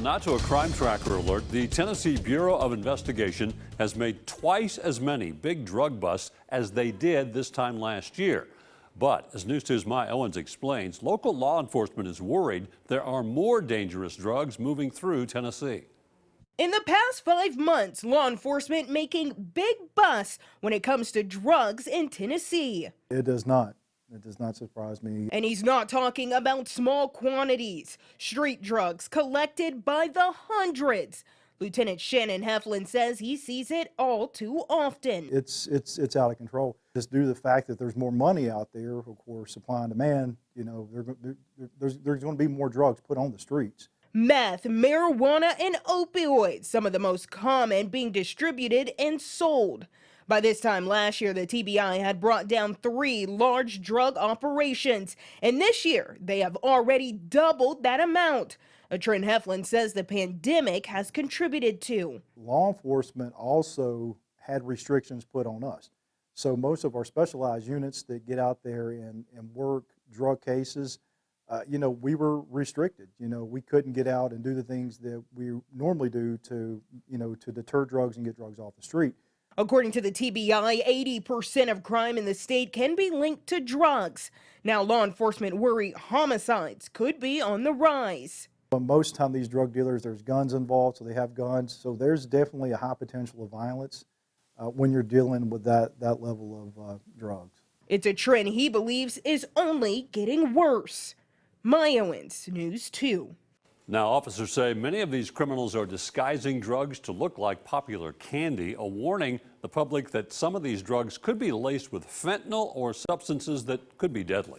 Now to a crime tracker alert. The Tennessee Bureau of Investigation has made twice as many big drug busts as they did this time last year. But as News 2's Maya Owens explains, local law enforcement is worried there are more dangerous drugs moving through Tennessee. In the past 5 months, law enforcement making big busts when it comes to drugs in Tennessee. It does not. It does not surprise me. And he's not talking about small quantities, street drugs collected by the hundreds. Lieutenant Shannon Heflin says he sees it all too often. It's out of control. Just due to the fact that there's more money out there, of course, supply and demand, there's going to be more drugs put on the streets. Meth, marijuana, and opioids, some of the most common being distributed and sold. By this time last year, the TBI had brought down 3 large drug operations, and this year they have already doubled that amount. A trend Heflin says the pandemic has contributed to. Law enforcement also had restrictions put on us. So most of our specialized units that get out there and work drug cases, we were restricted. We couldn't get out and do the things that we normally do to deter drugs and get drugs off the street. According to the TBI, 80% of crime in the state can be linked to drugs. Now law enforcement worry homicides could be on the rise. But most of the time these drug dealers, there's guns involved, so they have guns. So there's definitely a high potential of violence when you're dealing with that level of drugs. It's a trend he believes is only getting worse. Maya Owens, News 2. Now, officers say many of these criminals are disguising drugs to look like popular candy, a warning the public that some of these drugs could be laced with fentanyl or substances that could be deadly.